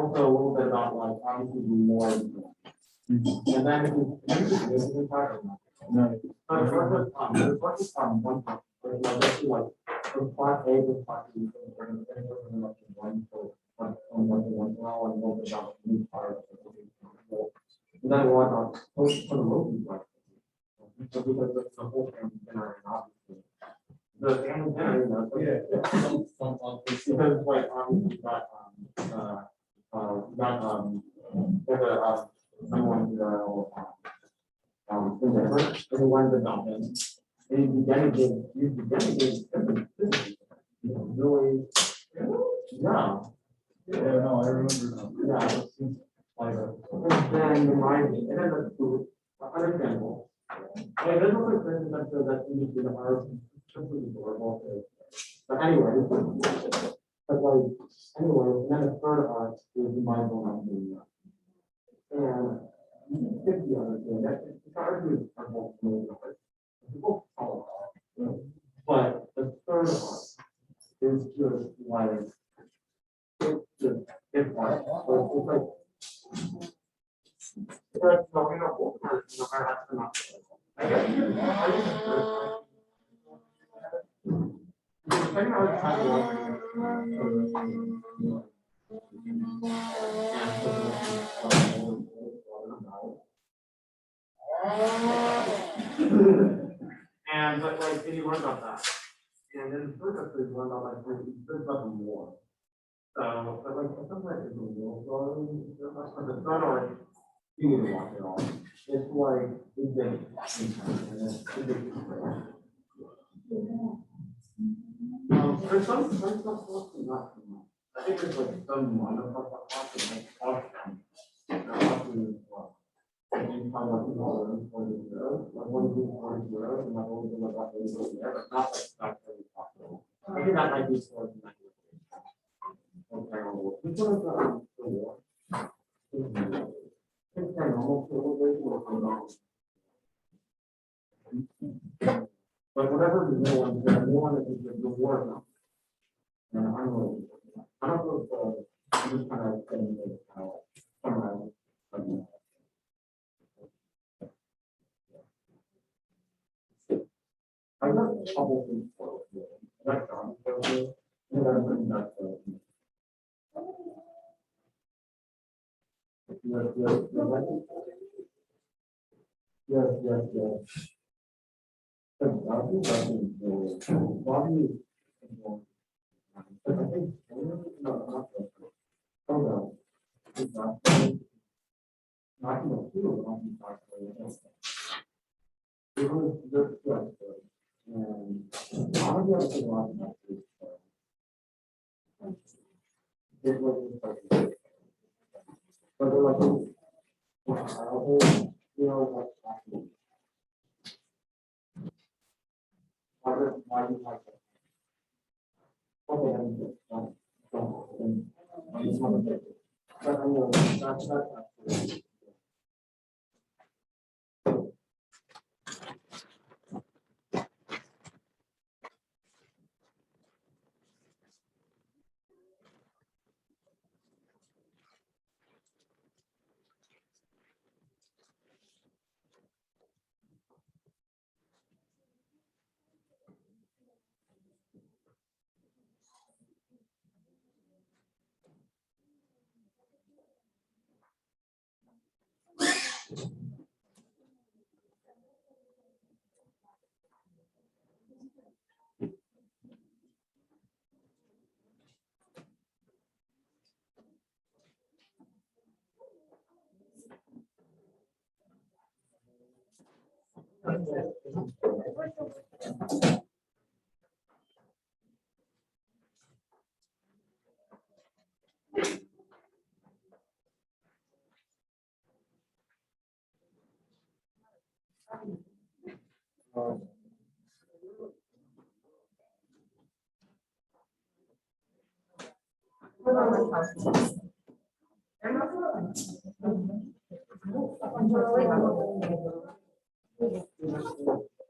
also a little bit about like obviously more. And then if you this is part of no. There's one part, like from part A to part B, and one for one well and one about the new part of the and then one on post for the local part. So because the whole family dinner and obviously the family dinner, because like someone everyone the dolphins. And you dedicate really, yeah. Yeah, no, I remember. Yeah. And then remind me, and then let's do understandable. And there's also a person that industry that are simply adorable. But anyway, but like anyway, and then the third art is mindful of the and 50 other things that it's hard to both people follow. But the third art is just like it's just different. So it's like but no, you know, both parts, you know, I have to not. I guess depending on the and but like then you learn about that. And then first you learn about like there's about more. So but like sometimes it's a little but the third art you need to watch it all. It's like it's there's some stuff not too much. I think there's like some minor stuff like awesome. And you find out people for the zero, like one group for zero, and I've only been about those there, but not like that's very possible. I think that might be sort of like which one is the war? It's paranormal civilization. But whatever the new one, the new one is the war now. And I don't know if I'm just kind of saying it summarize. I got a couple things for you. That's on. And then bring that yes. Bobby I think no, it's not it was just and I'm gonna think a lot about this. It was but they're like you know like why do you like that? Okay, I just want to take it. But I know that's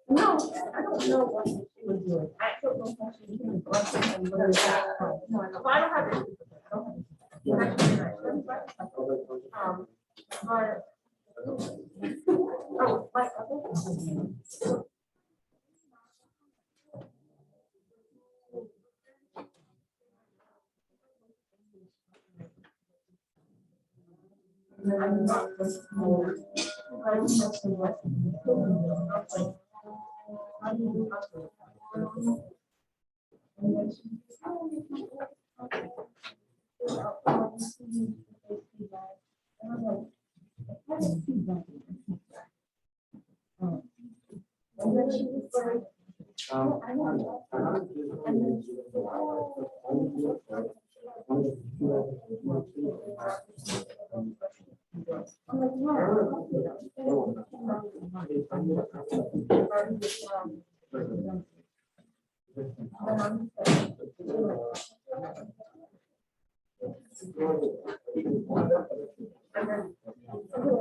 No, I don't know what she was doing. I don't know how she was doing. No, I don't have it. But, oh, but. I'm not this more. I'm just what.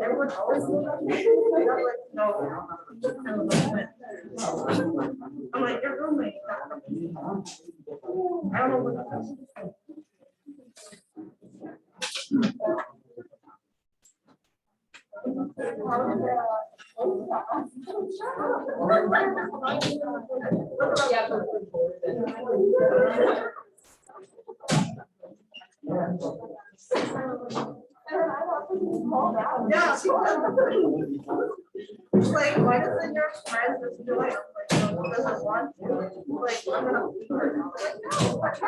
Everyone always I'm like, your roommate. I don't know what. Yeah, she was. Like, why doesn't your friend just do it? Like, no, doesn't want to. Like, I'm gonna leave her now. Like,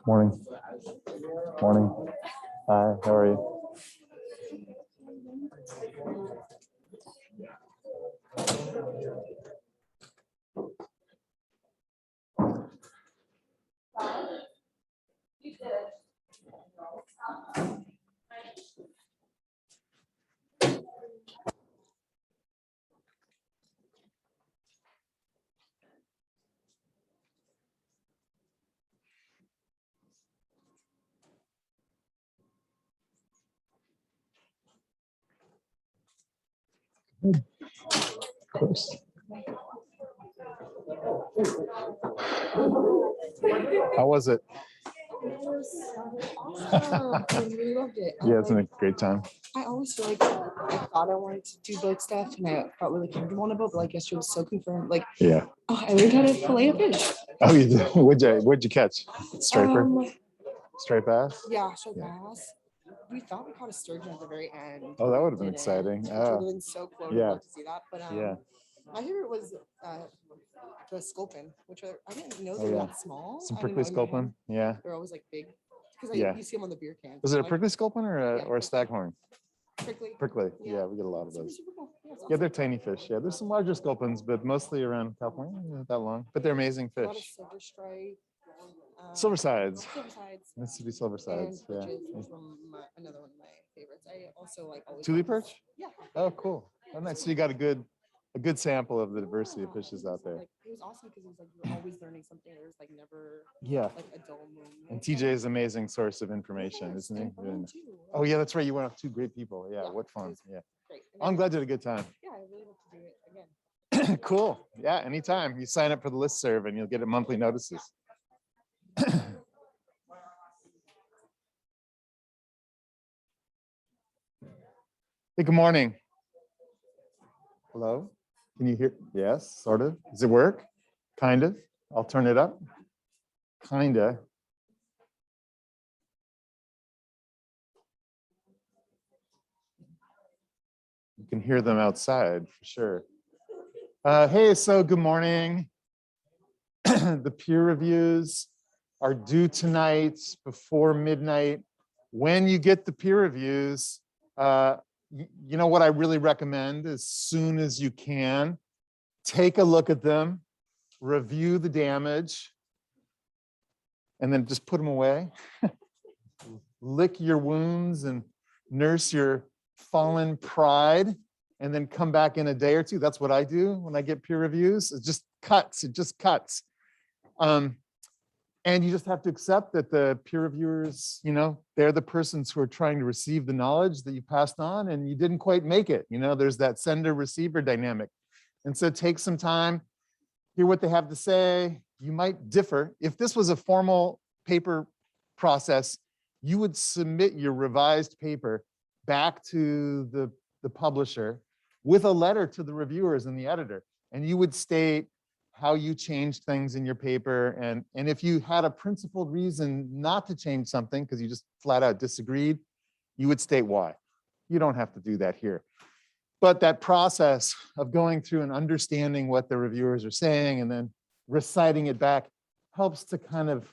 Morning. Morning. Hi, how are you? Of course. How was it? It was awesome. I really loved it. Yeah, it's been a great time. I always feel like I thought I wanted to do boat stuff and I felt really comfortable on a boat, but like yesterday was so confirmed. Like, Yeah. oh, I learned how to fillet a fish. Oh, you did? What'd you catch? Striper? Straight bass? Yeah, straight Yeah. bass. We thought we caught a sturgeon at the very end. Oh, that would have been Didn't, exciting. Which would have been so cool. Yeah. Love to see that. But Yeah. my favorite was the sculpin, which are, I didn't know they Oh, were yeah. that small. Some I didn't prickly know in my head sculpin? Yeah. They're always like big. Because Yeah. you see them on the beer can. Was it a Like, prickly sculpin or Yeah. a staghorn? prickly? Prickly. Yeah. Yeah, we get a lot of Super, those. super cool. Yeah, it's Yeah, awesome. they're tiny fish. Yeah, there's some larger sculpins, but mostly around California, not that long. But they're amazing A lot of fish. silver stripe. Silver sides. Silver sides. Mississippi silver And sides. Yeah. perches, which were another one of my favorites. I also like always. Tule love- perch? Yeah. Oh, cool. Oh, nice. So you got a good sample of the diversity of Yeah, fishes it out was, there. Like, it was awesome because it was like you were always learning something. There was like never Yeah. like a dull moment. And TJ is an amazing source of information, Yes, isn't he? and Really fun nice. too. Oh yeah, that's right. You went with two great people. Yeah, Yeah, what it fun. was Yeah. Great. And I'm I- glad you had a good time. Yeah, I really hope to do it again. Cool. Yeah, anytime. You sign up for the listserv and you'll get monthly notices. Hey, good morning. Hello? Can you hear? Yes, sort of. Does it work? Kind of. I'll turn it up. Kinda. You can hear them outside for sure. Hey, so good morning. The peer reviews are due tonight before midnight. When you get the peer reviews, you know what I really recommend as soon as you can, take a look at them, review the damage, and then just put them away. Lick your wounds and nurse your fallen pride, and then come back in a day or two. That's what I do when I get peer reviews. It just cuts. And you just have to accept that the peer reviewers, they're the persons who are trying to receive the knowledge that you passed on and you didn't quite make it. There's that sender-receiver dynamic. And so take some time, hear what they have to say. You might differ. If this was a formal paper process, you would submit your revised paper back to the publisher with a letter to the reviewers and the editor. And you would state how you changed things in your paper. And if you had a principled reason not to change something because you just flat out disagreed, you would state why. You don't have to do that here. But that process of going through and understanding what the reviewers are saying and then reciting it back helps to kind of,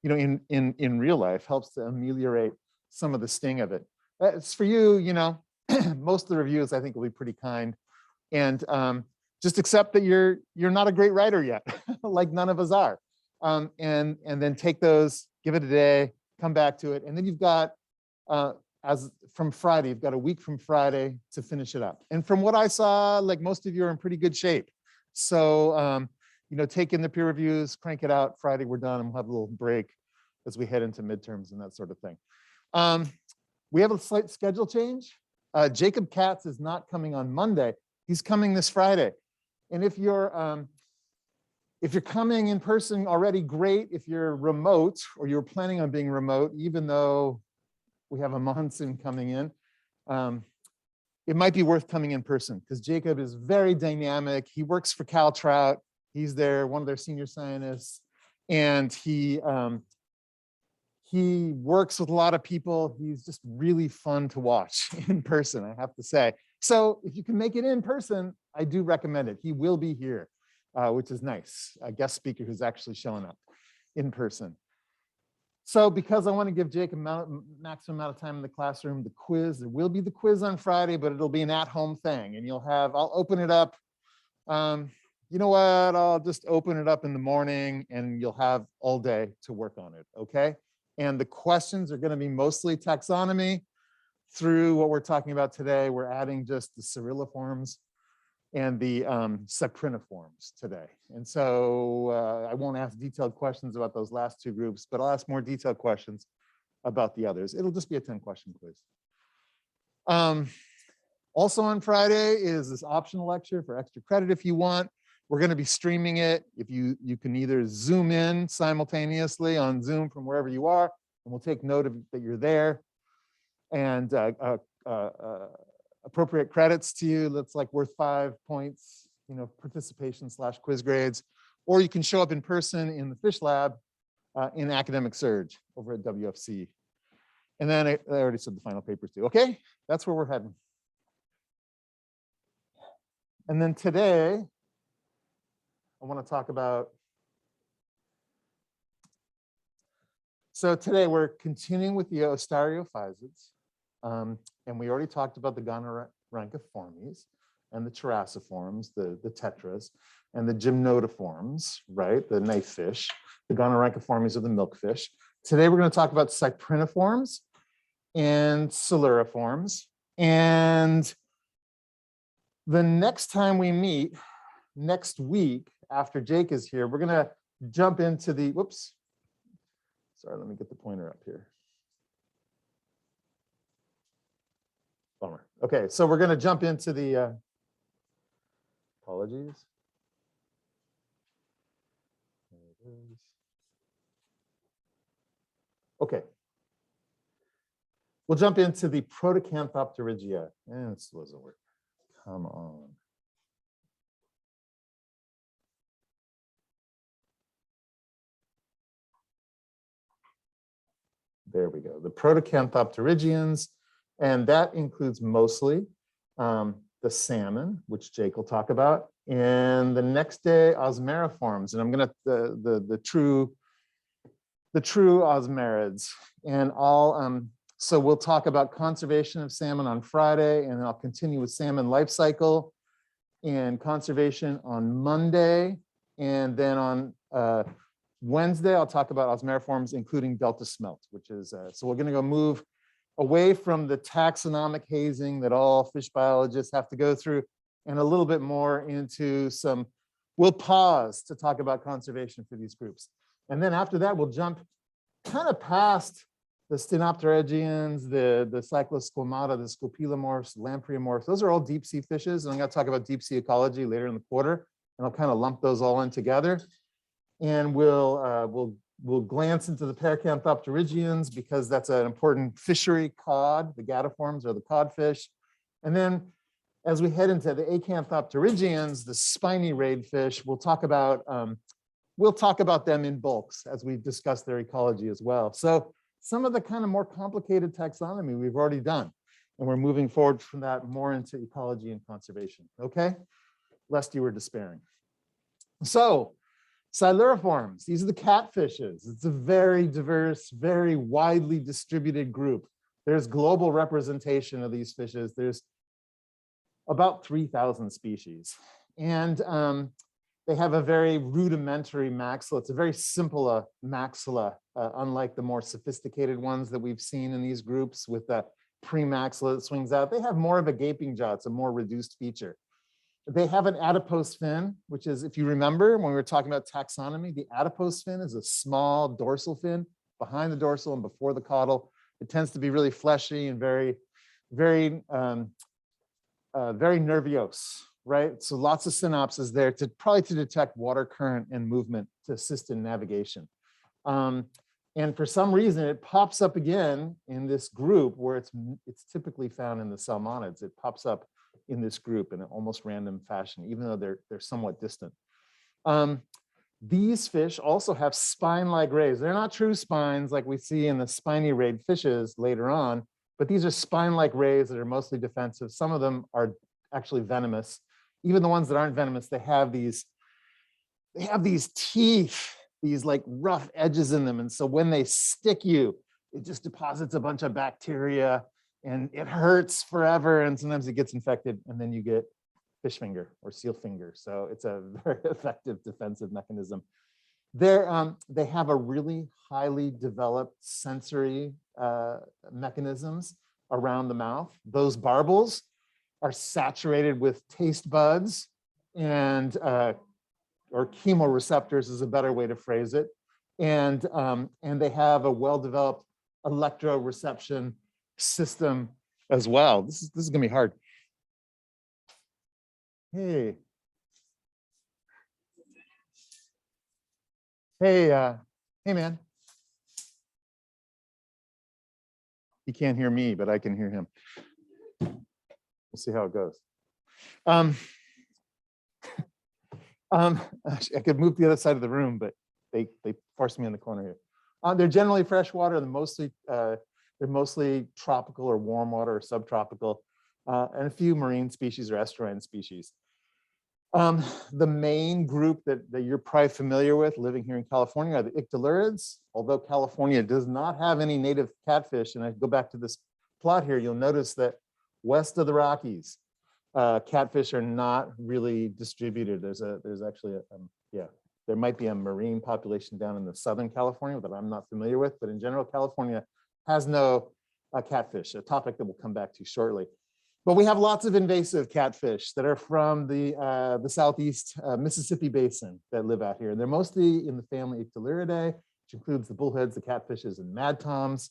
in real life, helps to ameliorate some of the sting of it. It's for you, most of the reviews I think will be pretty kind. And just accept that you're not a great writer yet, like none of us are. And then take those, give it a day, come back to it. And then you've got, as from Friday, you've got a week from Friday to finish it up. And from what I saw, like most of you are in pretty good shape. So, take in the peer reviews, crank it out. Friday, we're done, and we'll have a little break as we head into midterms and that sort of thing. We have a slight schedule change. Jacob Katz is not coming on Monday. He's coming this Friday. And if you're coming in person already, great. If you're remote or you're planning on being remote, even though we have a monsoon coming in, it might be worth coming in person because Jacob is very dynamic. He works for CalTrout. He's one of their senior scientists, and he works with a lot of people. He's just really fun to watch in person, I have to say. So if you can make it in person, I do recommend it. He will be here, which is nice. A guest speaker who's actually showing up in person. So because I want to give Jake a maximum amount of time in the classroom, the quiz, there will be the quiz on Friday, but it'll be an at-home thing. And I'll open it up. You know what? I'll just open it up in the morning and you'll have all day to work on it, okay? And the questions are going to be mostly taxonomy through what we're talking about today. We're adding just the Cyrilliforms and the Cypriniforms today. And so I won't ask detailed questions about those last two groups, but I'll ask more detailed questions about the others. It'll just be a 10-question quiz. Also on Friday is this optional lecture for extra credit if you want. We're going to be streaming it. If you can either zoom in simultaneously on Zoom from wherever you are, and we'll take note of that you're there. And appropriate credits to you, that's like worth 5 points, participation/quiz grades. Or you can show up in person in the fish lab in academic surge over at WFC. And then I already said the final papers too. Okay, that's where we're heading. And then today, I want to talk about, so today we're continuing with the Ostariophysids. And we already talked about the Gonorhynchiformes and the Pteraciforms, the tetras, and the Gymnotiforms, right? The knife fish. The Gonorhynchiformes are the milkfish. Today we're going to talk about Cypriniforms and Siluriforms. And the next time we meet, next week, after Jake is here, we're going to jump into the, whoops. Sorry, let me get the pointer up here. Bummer. Okay, so we're going to jump into the, apologies. There it is. Okay. We'll jump into the Protocanthopterygia. And this doesn't work. Come on. There we go. The Protocanthopterygians, and that includes mostly the salmon, which Jake will talk about, and the next day Osmeriforms, and I'm gonna the true Osmerids, and all. So we'll talk about conservation of salmon on Friday, and then I'll continue with salmon life cycle and conservation on Monday, and then on Wednesday I'll talk about Osmeriforms, including delta smelt, which is so we're gonna go move away from the taxonomic hazing that all fish biologists have to go through, and a little bit more into some, we'll pause to talk about conservation for these groups. And then after that, we'll jump kind of past the Stenopterygians, the Cyclosquamata, the Scopelomorphs, Lampreomorphs. Those are all deep sea fishes. And I'm going to talk about deep sea ecology later in the quarter. And I'll kind of lump those all in together. And we'll glance into the Paracanthopterygians because that's an important fishery cod. The gadiforms are the codfish. And then as we head into the Acanthopterygians, the spiny rayed fish, we'll talk about them in bulks as we discuss their ecology as well. So some of the kind of more complicated taxonomy we've already done, and we're moving forward from that more into ecology and conservation. Okay, lest you were despairing. So Siluriforms, these are the catfishes. It's a very diverse, very widely distributed group. There's global representation of these fishes. There's about 3,000 species. And they have a very rudimentary maxilla. It's a very simple maxilla, unlike the more sophisticated ones that we've seen in these groups with the premaxilla that swings out. They have more of a gaping jaw. It's a more reduced feature. They have an adipose fin, which is, if you remember, when we were talking about taxonomy, the adipose fin is a small dorsal fin behind the dorsal and before the caudal. It tends to be really fleshy and very nervose, right? So lots of synapses there to probably to detect water current and movement to assist in navigation. And for some reason, it pops up again in this group where it's typically found in the salmonids. It pops up in this group in an almost random fashion, even though they're somewhat distant. These fish also have spine-like rays. They're not true spines like we see in the spiny rayed fishes later on, but these are spine-like rays that are mostly defensive. Some of them are actually venomous. Even the ones that aren't venomous, they have these teeth, these like rough edges in them. And so when they stick you, it just deposits a bunch of bacteria and it hurts forever. And sometimes it gets infected and then you get fish finger or seal finger. So it's a very effective defensive mechanism. They have a really highly developed sensory mechanisms around the mouth. Those barbels are saturated with taste buds and or chemoreceptors is a better way to phrase it. And they have a well-developed electroreception system as well. This is gonna be hard. Hey. Hey, hey, man. He can't hear me, but I can hear him. We'll see how it goes. Actually, I could move to the other side of the room, but they forced me in the corner here. They're generally freshwater. They're mostly tropical or warm water or subtropical, and a few marine species or estuarine species. The main group that you're probably familiar with living here in California are the Ictalurids. Although California does not have any native catfish, and I go back to this plot here, you'll notice that west of the Rockies, catfish are not really distributed. There's actually there might be a marine population down in the Southern California that I'm not familiar with, but in general, California has no catfish, a topic that we'll come back to shortly. But we have lots of invasive catfish that are from the southeast Mississippi basin that live out here. They're mostly in the family Ictaluridae, which includes the bullheads, the catfishes, and mad toms.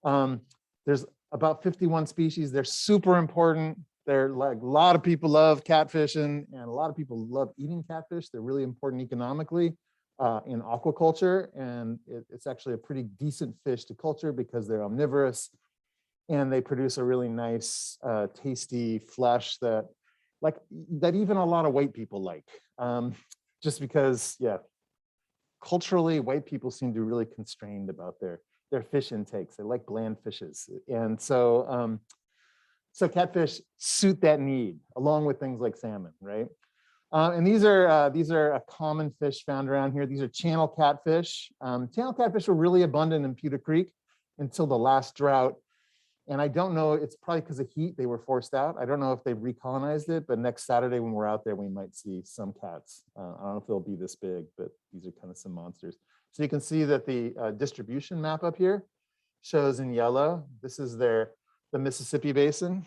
There's about 51 species. They're super important. They're like, a lot of people love catfishing, and a lot of people love eating catfish. They're really important economically in aquaculture, and it's actually a pretty decent fish to culture because they're omnivorous. And they produce a really nice, tasty flesh that even a lot of white people like. Just because, yeah, culturally, white people seem to be really constrained about their fish intakes. They like bland fishes. And so, so catfish suit that need, along with things like salmon, right? And these are a common fish found around here. These are channel catfish. Channel catfish were really abundant in Pewter Creek until the last drought. And I don't know, it's probably because of heat, they were forced out. I don't know if they've recolonized it, but next Saturday when we're out there, we might see some cats. I don't know if they'll be this big, but these are kind of some monsters. So you can see that the distribution map up here shows in yellow. This is the Mississippi Basin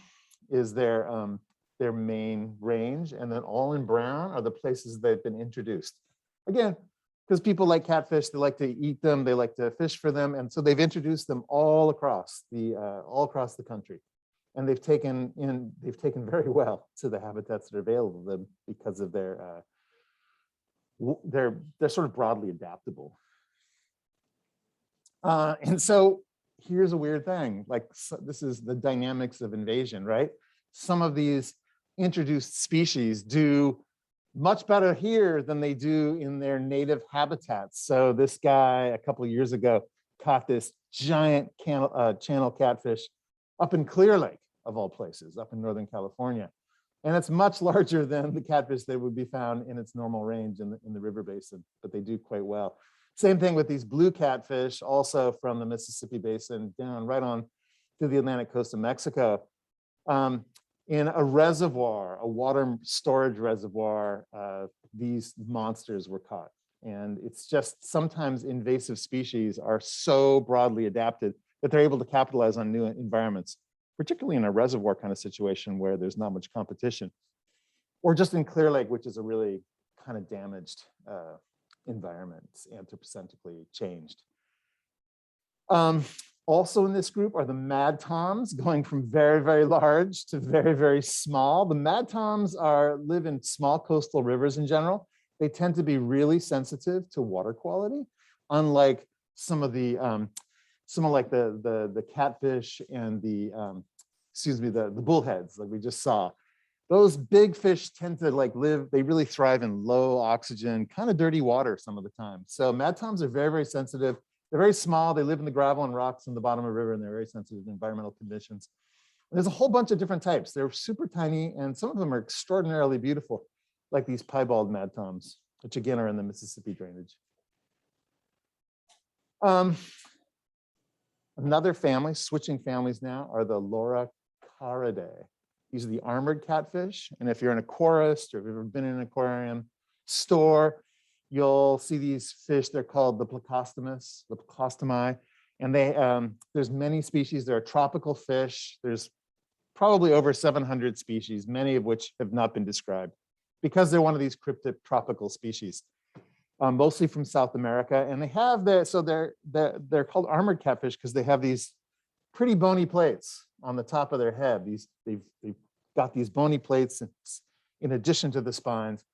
is their main range. And then all in brown are the places they've been introduced. Again, because people like catfish, they like to eat them, they like to fish for them, and so they've introduced them all across the country, and they've taken very well to the habitats that are available to them because of they're sort of broadly adaptable. And so here's a weird thing, this is the dynamics of invasion, right? Some of these introduced species do much better here than they do in their native habitats. So this guy a couple of years ago caught this giant channel catfish up in Clear Lake, of all places, up in Northern California. And it's much larger than the catfish that would be found in its normal range in the river basin, but they do quite well. Same thing with these blue catfish, also from the Mississippi Basin down right on to the Atlantic coast of Mexico. In a reservoir, a water storage reservoir, these monsters were caught. And it's just sometimes invasive species are so broadly adapted that they're able to capitalize on new environments, particularly in a reservoir kind of situation where there's not much competition. Or just in Clear Lake, which is a really kind of damaged environment, anthropocentrically changed. Also in this group are the mad toms, going from very, very large to very, very small. The mad toms live in small coastal rivers in general. They tend to be really sensitive to water quality, unlike some of the catfish and the bullheads like we just saw. Those big fish tend to they really thrive in low oxygen, kind of dirty water some of the time. So mad toms are very, very sensitive. They're very small. They live in the gravel and rocks in the bottom of the river, and they're very sensitive to environmental conditions. And there's a whole bunch of different types. They're super tiny, and some of them are extraordinarily beautiful, like these piebald mad toms, which again are in the Mississippi drainage. Another family, switching families now, are the Loricaridae. These are the armored catfish. And if you're an aquarist or if you've ever been in an aquarium store, you'll see these fish. They're called the Plecostomi, and there's many species. They're a tropical fish. There's probably over 700 species, many of which have not been described because they're one of these cryptic tropical species, mostly from South America. And they have they're called armored catfish because they have these pretty bony plates on the top of their head. They've got these bony plates in addition to the spines.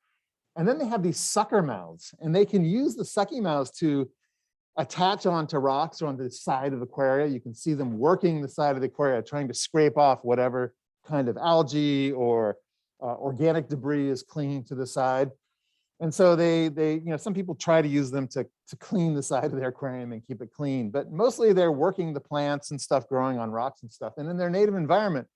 And then they have these sucker mouths, and they can use the sucking mouths to attach onto rocks or on the side of the aquaria. You can see them working the side of the aquaria, trying to scrape off whatever kind of algae or organic debris is clinging to the side. And so some people try to use them to clean the side of their aquarium and keep it clean, but mostly they're working the plants and stuff growing on rocks and stuff. And in their native environment,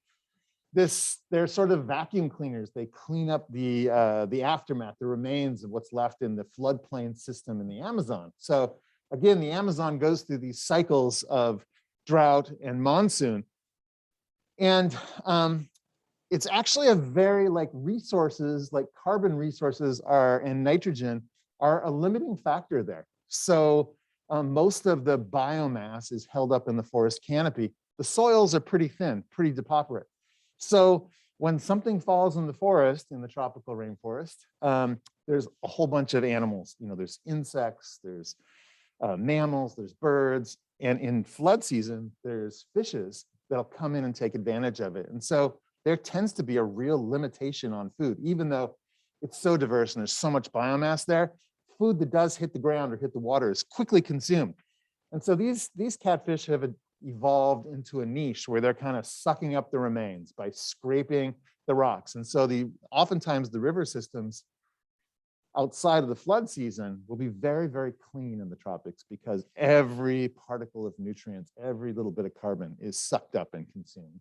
they're sort of vacuum cleaners. They clean up the aftermath, the remains of what's left in the floodplain system in the Amazon. So again, the Amazon goes through these cycles of drought and monsoon. And it's actually a very resources, like carbon resources and nitrogen are a limiting factor there. So most of the biomass is held up in the forest canopy. The soils are pretty thin, pretty depauperate. So when something falls in the forest, in the tropical rainforest, there's a whole bunch of animals. There's insects, there's mammals, there's birds, and in flood season, there's fishes that'll come in and take advantage of it. And so there tends to be a real limitation on food, even though it's so diverse and there's so much biomass there. Food that does hit the ground or hit the water is quickly consumed. And so these catfish have evolved into a niche where they're kind of sucking up the remains by scraping the rocks. And so oftentimes the river systems outside of the flood season will be very, very clean in the tropics because every particle of nutrients, every little bit of carbon is sucked up and consumed.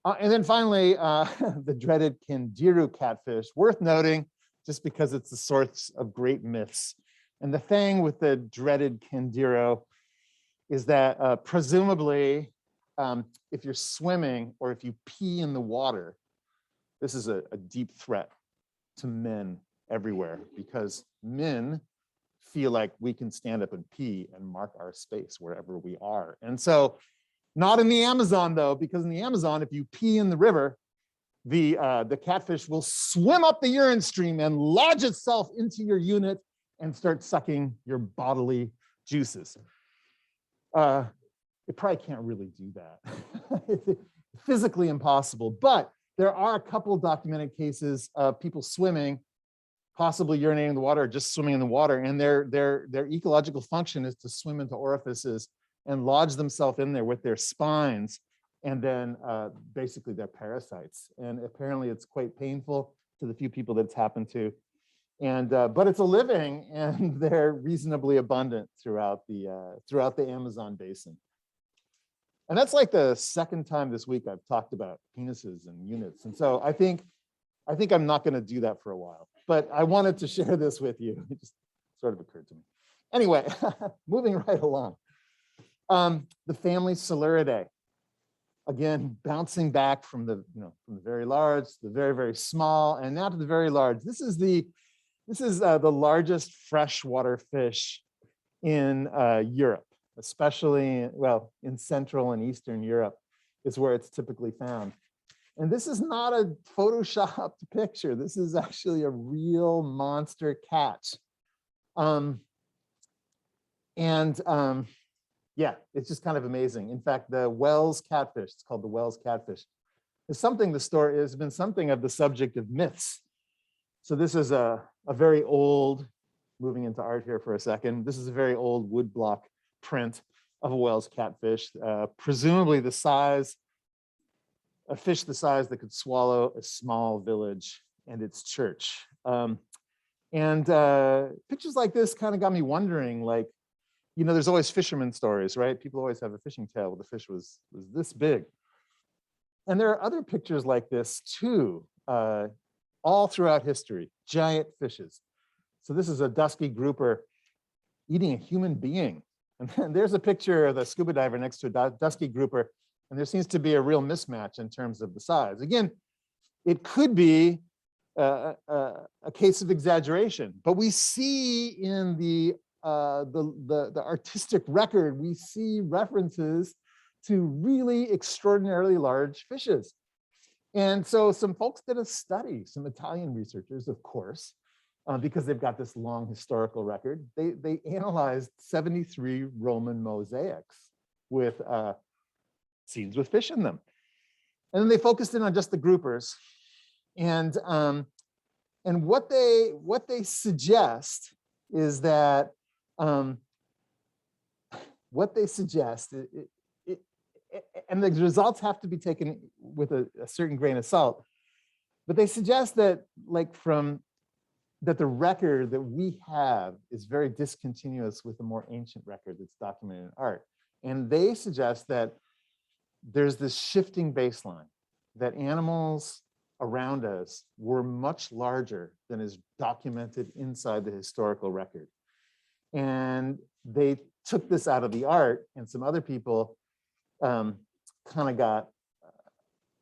And then finally, the dreaded Candiru catfish, worth noting just because it's the source of great myths. And the thing with the dreaded Candiru is that presumably, if you're swimming or if you pee in the water, this is a deep threat to men everywhere because men feel like we can stand up and pee and mark our space wherever we are. And so not in the Amazon though, because in the Amazon, if you pee in the river, the catfish will swim up the urine stream and lodge itself into your unit and start sucking your bodily juices. It probably can't really do that. It's physically impossible, but there are a couple of documented cases of people swimming, possibly urinating in the water, or just swimming in the water, and their ecological function is to swim into orifices and lodge themselves in there with their spines, and then basically they're parasites. And apparently it's quite painful to the few people that it's happened to. And but it's a living, and they're reasonably abundant throughout the Amazon basin. And that's like the second time this week I've talked about penises and units. And so I think I'm not going to do that for a while, but I wanted to share this with you. It just sort of occurred to me. Anyway, moving right along. The family Siluridae. Again, bouncing back from the very large to the very, very small, and now to the very large. This is the largest freshwater fish in Europe, especially, well, in Central and Eastern Europe is where it's typically found. And this is not a photoshopped picture. This is actually a real monster catch. Yeah, it's just kind of amazing. In fact, the Wells catfish, it's called the Wells catfish, is something has been something of the subject of myths. So this is a very old, moving into art here for a second, this is a very old woodblock print of a Wells catfish, presumably the size, a fish the size that could swallow a small village and its church. Pictures like this kind of got me wondering, like, there's always fisherman stories, right? People always have a fishing tale where the fish was this big. And there are other pictures like this too, all throughout history, giant fishes. So this is a dusky grouper eating a human being. And then there's a picture of the scuba diver next to a dusky grouper, and there seems to be a real mismatch in terms of the size. Again, it could be a case of exaggeration, but we see in the artistic record, we see references to really extraordinarily large fishes. And so some folks did a study, some Italian researchers, of course, because they've got this long historical record. They analyzed 73 Roman mosaics with scenes with fish in them. And then they focused in on just the groupers. And what they suggest is that what they suggest, and the results have to be taken with a certain grain of salt, but they suggest that that the record that we have is very discontinuous with a more ancient record that's documented in art. And they suggest that there's this shifting baseline, that animals around us were much larger than is documented inside the historical record. And they took this out of the art, and some other people kind of got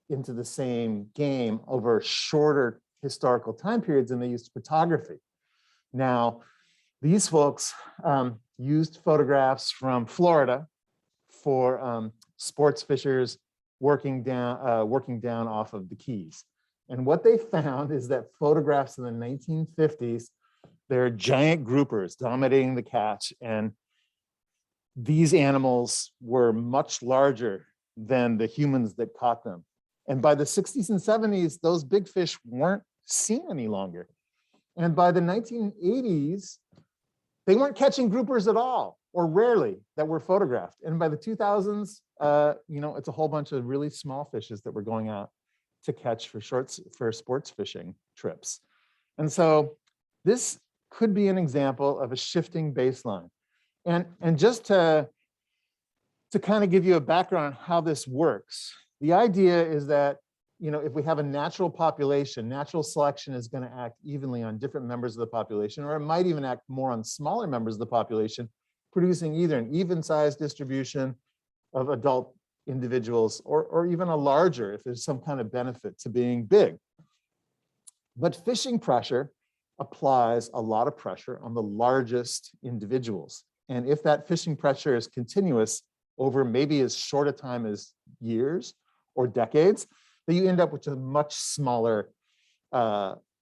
into the same game over shorter historical time periods, and they used photography. Now, these folks used photographs from Florida for sports fishers working down off of the Keys. And what they found is that photographs in the 1950s, they're giant groupers dominating the catch, and these animals were much larger than the humans that caught them. And by the 60s and 70s, those big fish weren't seen any longer. And by the 1980s, they weren't catching groupers at all, or rarely, that were photographed. And by the 2000s, it's a whole bunch of really small fishes that were going out to catch for sports fishing trips. And so this could be an example of a shifting baseline. And just to kind of give you a background on how this works, the idea is that, if we have a natural population, natural selection is going to act evenly on different members of the population, or it might even act more on smaller members of the population, producing either an even-sized distribution of adult individuals or even a larger if there's some kind of benefit to being big. But fishing pressure applies a lot of pressure on the largest individuals. And if that fishing pressure is continuous over maybe as short a time as years or decades, then you end up with a much smaller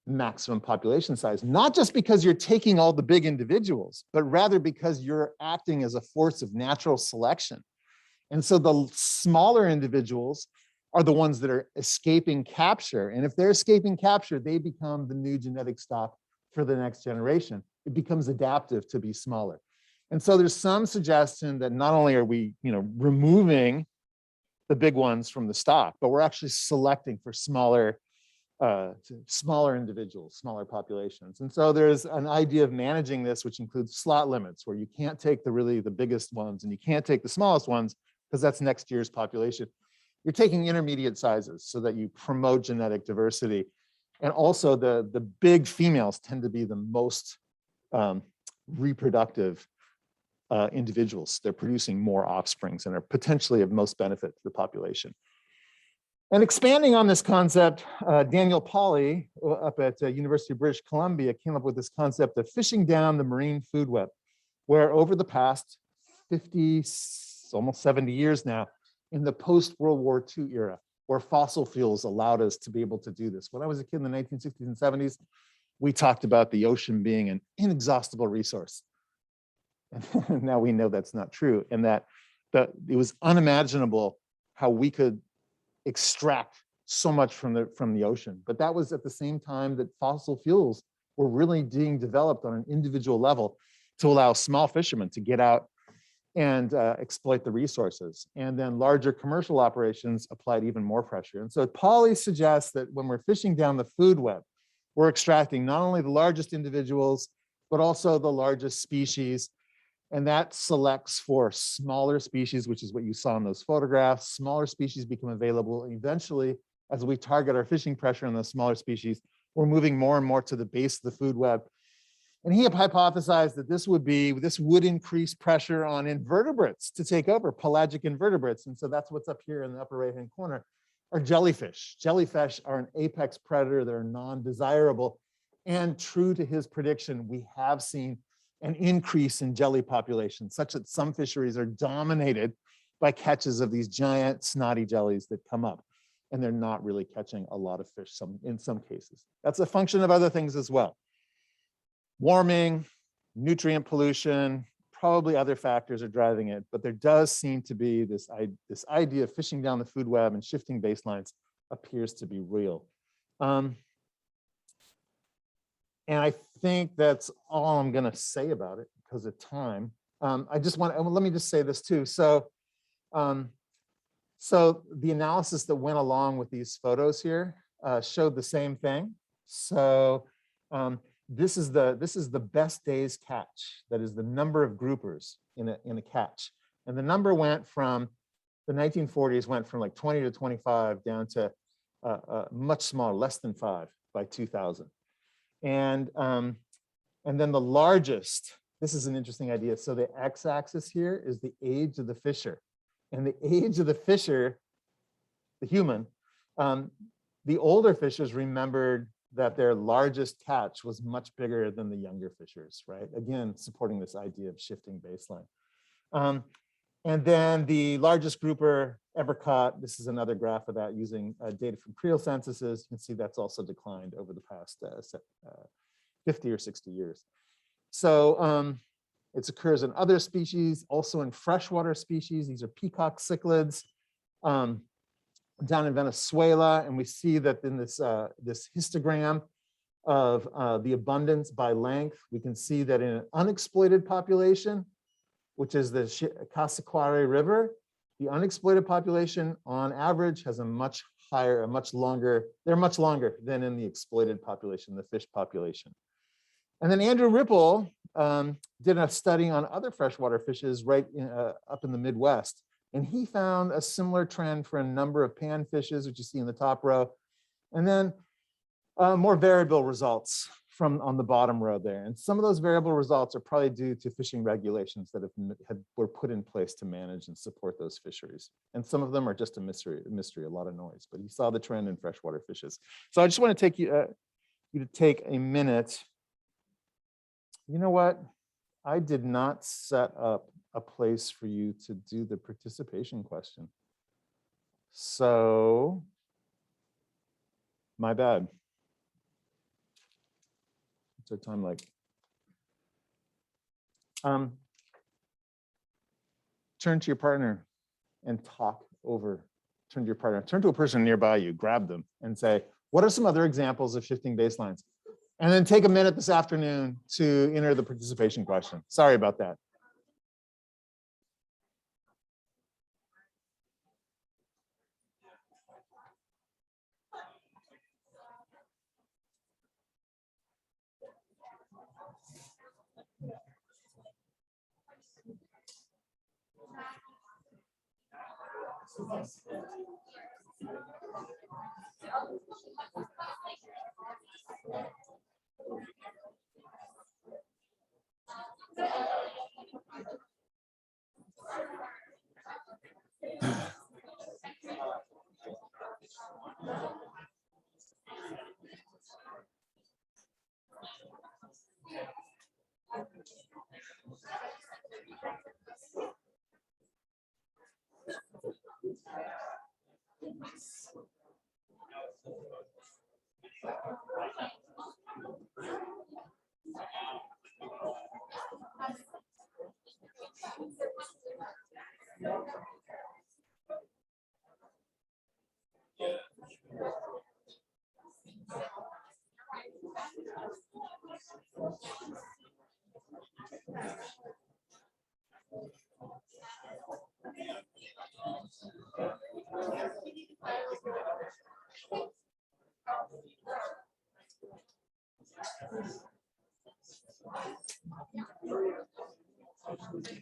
maximum population size, not just because you're taking all the big individuals, but rather because you're acting as a force of natural selection. And so the smaller individuals are the ones that are escaping capture. And if they're escaping capture, they become the new genetic stock for the next generation. It becomes adaptive to be smaller. And so there's some suggestion that not only are we, removing the big ones from the stock, but we're actually selecting for smaller individuals, smaller populations. And so there's an idea of managing this, which includes slot limits, where you can't take the biggest ones and you can't take the smallest ones because that's next year's population. You're taking intermediate sizes so that you promote genetic diversity. And also the big females tend to be the most reproductive individuals. They're producing more offsprings and are potentially of most benefit to the population. And expanding on this concept, Daniel Pauly up at University of British Columbia came up with this concept of fishing down the marine food web, where over the past 50, almost 70 years now, in the post-World War II era, where fossil fuels allowed us to be able to do this. When I was a kid in the 1960s and 70s, we talked about the ocean being an inexhaustible resource. And now we know that's not true, and that it was unimaginable how we could extract so much from the ocean. But that was at the same time that fossil fuels were really being developed on an individual level to allow small fishermen to get out and exploit the resources. And then larger commercial operations applied even more pressure. And so Pauly suggests that when we're fishing down the food web, we're extracting not only the largest individuals, but also the largest species. And that selects for smaller species, which is what you saw in those photographs. Smaller species become available. And eventually, as we target our fishing pressure on those smaller species, we're moving more and more to the base of the food web. And he hypothesized that this would increase pressure on invertebrates to take over, pelagic invertebrates. And so that's what's up here in the upper right-hand corner, are jellyfish. Jellyfish are an apex predator. They're non-desirable. And true to his prediction, we have seen an increase in jelly populations, such that some fisheries are dominated by catches of these giant snotty jellies that come up. And they're not really catching a lot of fish in some cases. That's a function of other things as well. Warming, nutrient pollution, Probably other factors are driving it, but there does seem to be this idea of fishing down the food web and shifting baselines appears to be real. And I think that's all I'm going to say about it because of time. I just want, let me just say this too. So, so the analysis that went along with these photos here showed the same thing. So this is the best days catch. That is the number of groupers in a catch. And the number went from the 1940s went from like 20 to 25 down to much smaller, less than 5 by 2000. And then the largest, this is an interesting idea. So the x-axis here is the age of the fisher. And the age of the fisher, the human, the older fishers remembered that their largest catch was much bigger than the younger fishers, right? Again, supporting this idea of shifting baseline. And then the largest grouper ever caught, this is another graph of that using data from creel censuses. You can see that's also declined over the past 50 or 60 years. So it occurs in other species, also in freshwater species. These are peacock cichlids down in Venezuela. And we see that in this, this histogram of the abundance by length, we can see that in an unexploited population, which is the Casaquare River, the unexploited population on average has a much higher, a much longer, they're much longer than in the exploited population, the fish population. And then Andrew Ripple did a study on other freshwater fishes right up in the Midwest. And he found a similar trend for a number of panfishes, which you see in the top row. And then more variable results from on the bottom row there. And some of those variable results are probably due to fishing regulations that were put in place to manage and support those fisheries. And some of them are just a mystery, a lot of noise, but he saw the trend in freshwater fishes. So I just want to take you to take a minute. You know what? I did not set up a place for you to do the participation question. So my bad. What's our time like? Turn to your partner and talk over, turn to your partner, turn to a person nearby you, grab them and say, what are some other examples of shifting baselines? And then take a minute this afternoon to enter the participation question. Sorry about that.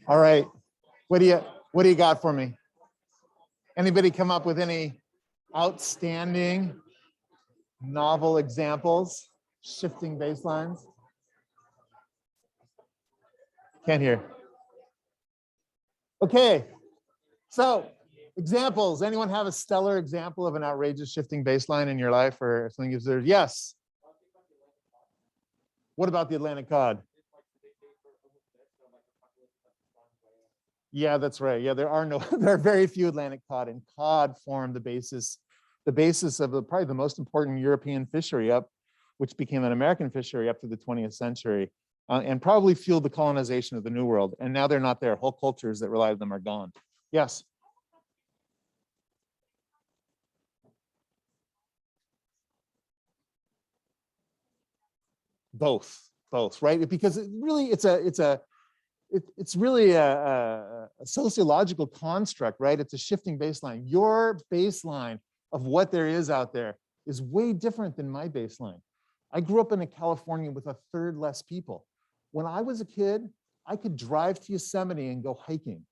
All right, what do you got for me? Anybody come up with any outstanding novel examples, shifting baselines? Can't hear. Okay, so examples. Anyone have a stellar example of an outrageous shifting baseline in your life or something? If there's, yes. What about the Atlantic cod? Yeah, that's right. Yeah, there are very few Atlantic cod, and cod formed the basis of probably the most important European fishery which became an American fishery up to the 20th century. and probably fueled the colonization of the New World. And now they're not there. Whole cultures that rely on them are gone. Yes. Both, right? Because it really, it's really a sociological construct, right? It's a shifting baseline. Your baseline of what there is out there is way different than my baseline. I grew up in California with a third less people. When I was a kid, I could drive to Yosemite and go hiking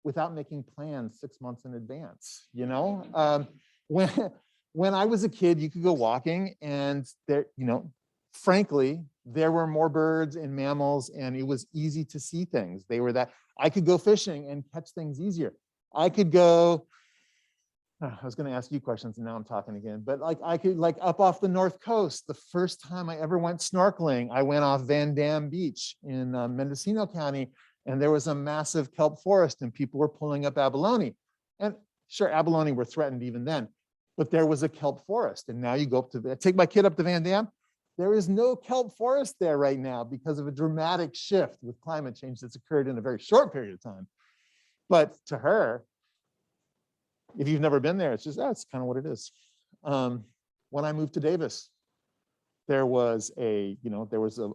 without making plans 6 months in advance, you know? When I was a kid, you could go walking and there, you know, frankly, there were more birds and mammals and it was easy to see things. They were that, I could go fishing and catch things easier. I could go, I was going to ask you questions and now I'm talking again, but like I could like up off the North Coast, the first time I ever went snorkeling, I went off Van Dam Beach in Mendocino County and there was a massive kelp forest and people were pulling up abalone. And sure, abalone were threatened even then, but there was a kelp forest. And now you go up to, take my kid up to Van Dam, there is no kelp forest there right now because of a dramatic shift with climate change that's occurred in a very short period of time. But to her, if you've never been there, it's just, that's kind of what it is. When I moved to Davis, there was a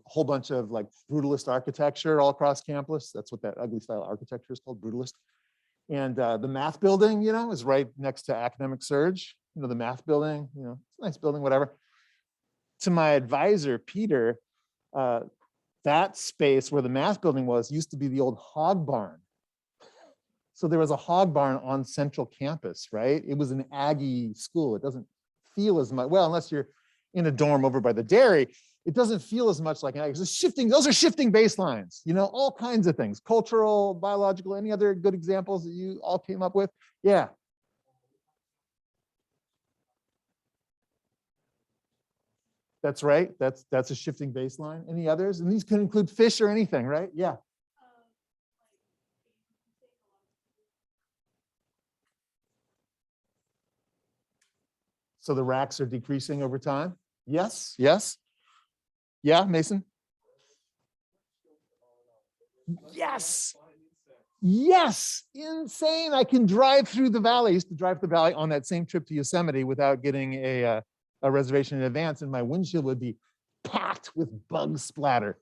whole bunch of like brutalist architecture all across campus. That's what that ugly style architecture is called, brutalist. And the math building, you know, is right next to Academic Surge. You know, the math building, you know, it's a nice building, whatever. To my advisor, Peter, that space where the math building was used to be the old hog barn. So there was a hog barn on central campus, right? It was an Aggie school. It doesn't feel as much, well, unless you're in a dorm over by the dairy, it doesn't feel as much like an Aggie. It's shifting, those are shifting baselines, you know, all kinds of things, cultural, biological, any other good examples that you all came up with? Yeah. That's right. That's a shifting baseline. Any others? And these can include fish or anything, right? Yeah. So the racks are decreasing over time? Yes, yes. Yeah, Mason? Yes. Yes, insane. I can drive through the valley. I used to drive the valley on that same trip to Yosemite without getting a reservation in advance, and my windshield would be packed with bug splatter.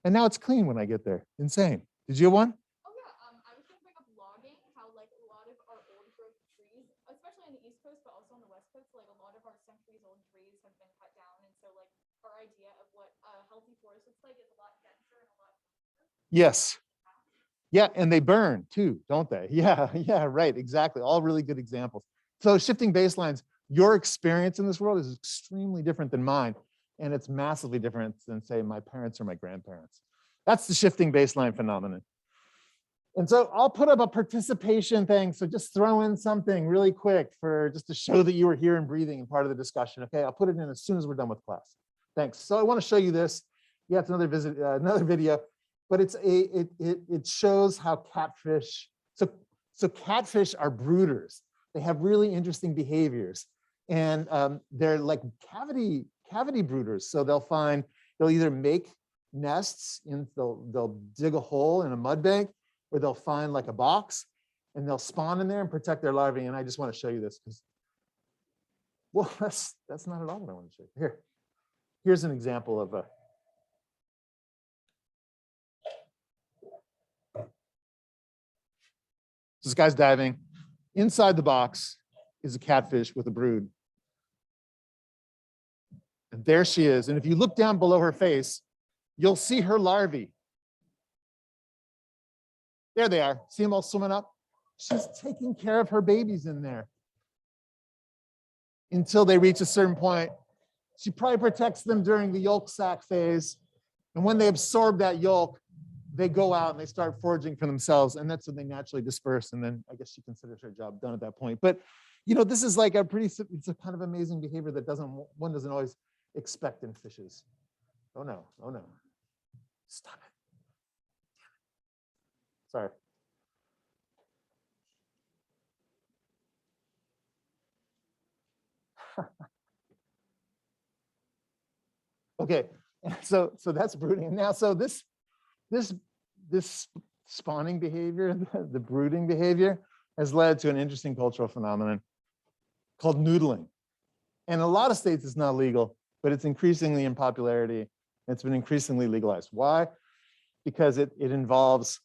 And now it's clean when I get there. Insane. Did you have one? Oh yeah, I was going to bring up logging, how like a lot of our old growth trees, especially on the East Coast, but also on the West Coast, like a lot of our centuries-old trees have been cut down, and so like our idea of what a healthy forest looks like is a lot denser and a lot. Yes. Yeah, and they burn too, don't they? Yeah, yeah, right, exactly. All really good examples. So shifting baselines, your experience in this world is extremely different than mine, and it's massively different than, say, my parents or my grandparents. That's the shifting baseline phenomenon. And so I'll put up a participation thing. So just throw in something really quick for just to show that you were here and breathing and part of the discussion. Okay, I'll put it in as soon as we're done with class. Thanks. So I want to show you this. Yeah, it's another video, but it shows how catfish. So catfish are brooders. They have really interesting behaviors, and they're like cavity brooders. So they'll either make nests they'll dig a hole in a mud bank, or they'll find like a box and they'll spawn in there and protect their larvae. And I just want to show you this because, well, that's not at all what I want to show you. Here's an example of a. This guy's diving. Inside the box is a catfish with a brood. And there she is. And if you look down below her face, you'll see her larvae. There they are. See them all swimming up? She's taking care of her babies in there until they reach a certain point. She probably protects them during the yolk sac phase. And when they absorb that yolk, they go out and they start foraging for themselves. And that's when they naturally disperse. And then I guess she considers her job done at that point. But, you know, this is like it's a kind of amazing behavior that one doesn't always expect in fishes. Oh no, oh no. Stop it. Sorry. Okay, So that's brooding. And now, so this spawning behavior, the brooding behavior, has led to an interesting cultural phenomenon called noodling. And in a lot of states, it's not legal, but it's increasingly in popularity. It's been increasingly legalized. Why? Because it involves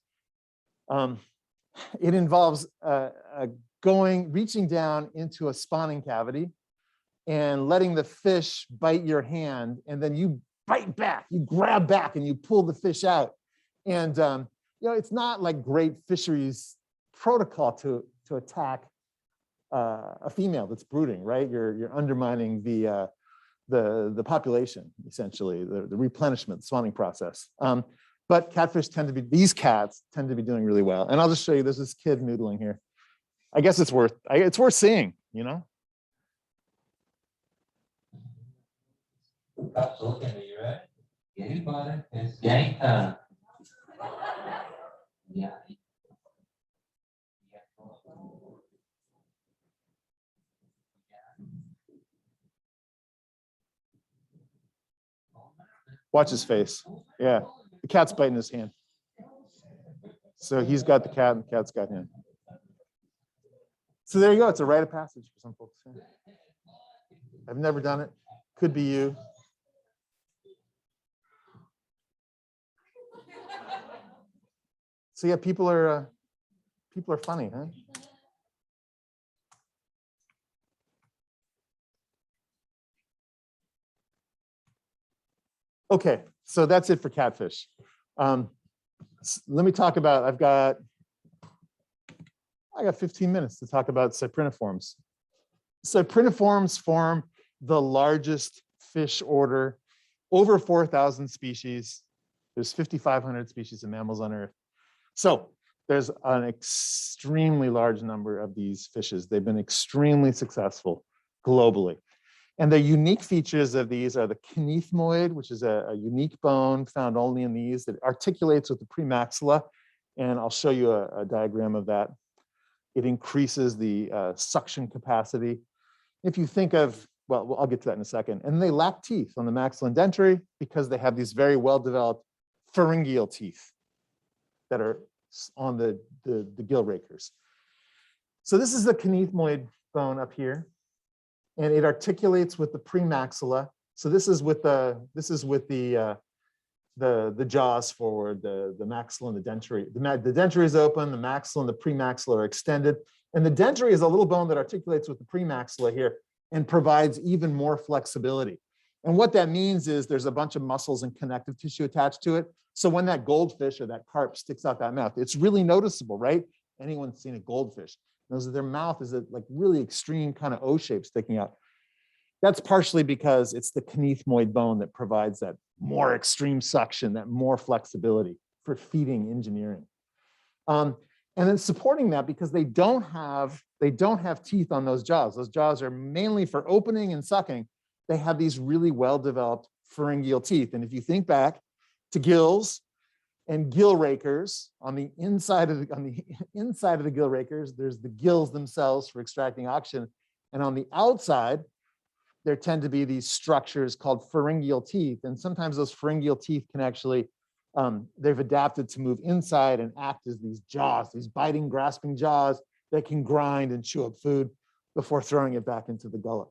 reaching down into a spawning cavity and letting the fish bite your hand, and then you bite back, you grab back, and you pull the fish out. And it's not like great fisheries protocol to attack a female that's brooding, right? You're undermining the population, essentially, the replenishment, the spawning process. But catfish these cats tend to be doing really well. And I'll just show you, there's this kid noodling here. I guess it's worth seeing, you know? Okay, you ready? Anybody? It's game time. Yeah. Watch his face. Yeah, the cat's biting his hand. So he's got the cat and the cat's got him. So there you go. It's a rite of passage for some folks. Yeah. I've never done it. Could be you. So yeah, people are funny, huh? Okay, so that's it for catfish. Let me talk about, I got 15 minutes to talk about cypriniforms. Cypriniforms form the largest fish order, over 4,000 species. There's 5,500 species of mammals on Earth. So there's an extremely large number of these fishes. They've been extremely successful globally. And the unique features of these are the kinethmoid, which is a unique bone found only in these that articulates with the premaxilla. And I'll show you a diagram of that. It increases the suction capacity. If you think of, well, I'll get to that in a second. And they lack teeth on the maxilla and dentary because they have these very well-developed pharyngeal teeth that are on the gill rakers. So this is the kinethmoid bone up here, and it articulates with the premaxilla. So this is with the jaws forward, the maxilla and the dentary. The dentary is open, the maxilla and the premaxilla are extended, and the dentary is a little bone that articulates with the premaxilla here and provides even more flexibility. And what that means is there's a bunch of muscles and connective tissue attached to it. So when that goldfish or that carp sticks out that mouth, it's really noticeable, right? Anyone seen a goldfish knows that their mouth is a like really extreme kind of O shape sticking out. That's partially because it's the kinethmoid bone that provides that more extreme suction, that more flexibility for feeding engineering. And then supporting that, because they don't have teeth on those jaws. Those jaws are mainly for opening and sucking. They have these really well-developed pharyngeal teeth. And if you think back to gills and gill rakers, on the inside of the gill rakers, there's the gills themselves for extracting oxygen. And on the outside, there tend to be these structures called pharyngeal teeth. And sometimes those pharyngeal teeth can actually, they've adapted to move inside and act as these jaws, these biting, grasping jaws that can grind and chew up food before throwing it back into the gullet.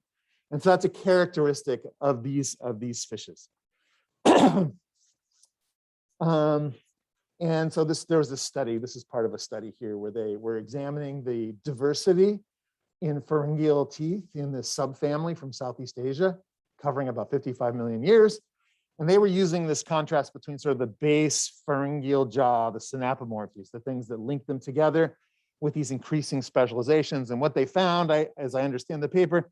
And so that's a characteristic of these fishes. And so there was this study, this is part of a study here where they were examining the diversity in pharyngeal teeth in this subfamily from Southeast Asia, covering about 55 million years. And they were using this contrast between sort of the base pharyngeal jaw, the synapomorphies, the things that link them together with these increasing specializations. And what they found, as I understand the paper,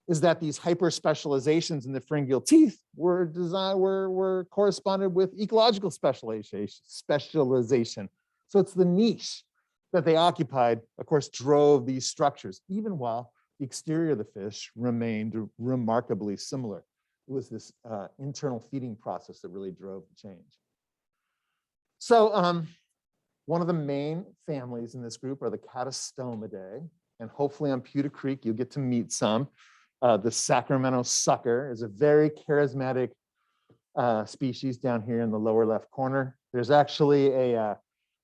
is that these hyper specializations in the pharyngeal teeth were corresponded with ecological specialization. So it's the niche that they occupied, of course, drove these structures, even while the exterior of the fish remained remarkably similar. It was this internal feeding process that really drove the change. So one of the main families in this group are the Catastomidae, and hopefully on Pewter Creek, you'll get to meet some. The Sacramento sucker is a very charismatic species down here in the lower left corner. There's actually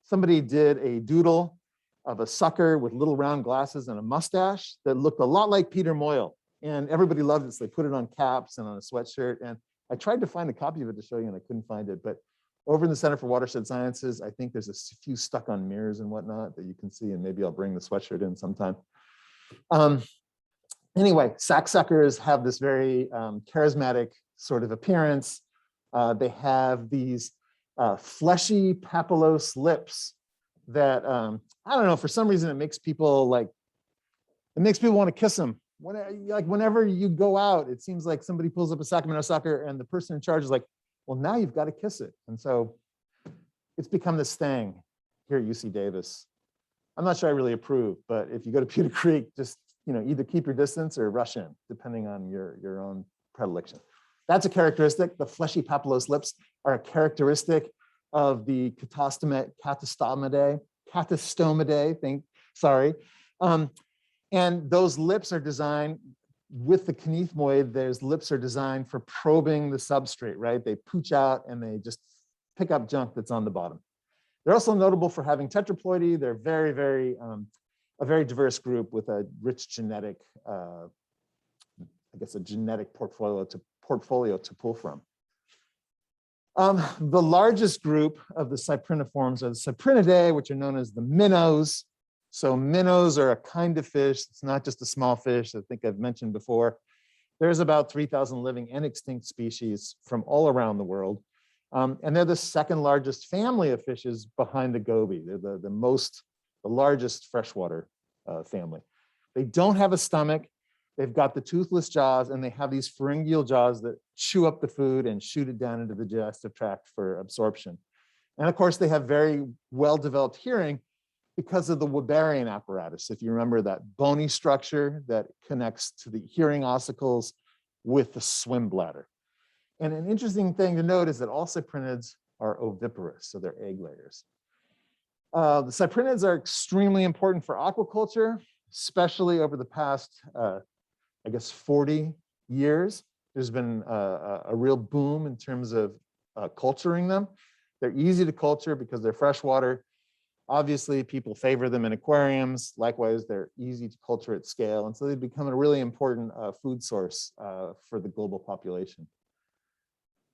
somebody did a doodle of a sucker with little round glasses and a mustache that looked a lot like Peter Moyle. And everybody loved it, so they put it on caps and on a sweatshirt. And I tried to find a copy of it to show you, and I couldn't find it. But over in the Center for Watershed Sciences, I think there's a few stuck on mirrors and whatnot that you can see, and maybe I'll bring the sweatshirt in sometime. Anyway, sacksuckers have this very charismatic sort of appearance. They have these fleshy papillose lips that, I don't know, for some reason it makes people want to kiss them. Whenever you go out, it seems like somebody pulls up a Sacramento sucker and the person in charge is like, well, now you've got to kiss it. And so it's become this thing here at UC Davis. I'm not sure I really approve, but if you go to Pewter Creek, just either keep your distance or rush in, depending on your own predilection. That's a characteristic. The fleshy papillose lips are a characteristic of the Catastomidae. And those lips are designed with the kinethmoid. Those lips are designed for probing the substrate, right? They pooch out and they just pick up junk that's on the bottom. They're also notable for having tetraploidy. They're very, very a very diverse group with a rich genetic, I guess, a genetic portfolio to pull from. The largest group of the cypriniforms are the Cyprinidae, which are known as the minnows. So minnows are a kind of fish. It's not just a small fish. I think I've mentioned before. There's about 3,000 living and extinct species from all around the world. And they're the second largest family of fishes behind the goby. They're the largest freshwater family. They don't have a stomach. They've got the toothless jaws, and they have these pharyngeal jaws that chew up the food and shoot it down into the digestive tract for absorption. And of course, they have very well-developed hearing because of the Weberian apparatus. If you remember that bony structure that connects to the hearing ossicles with the swim bladder. And an interesting thing to note is that all cyprinids are oviparous, so they're egg layers. The cyprinids are extremely important for aquaculture, especially over the past, I guess, 40 years. There's been a real boom in terms of culturing them. They're easy to culture because they're freshwater. Obviously, people favor them in aquariums. Likewise, they're easy to culture at scale. And so they've become a really important food source for the global population.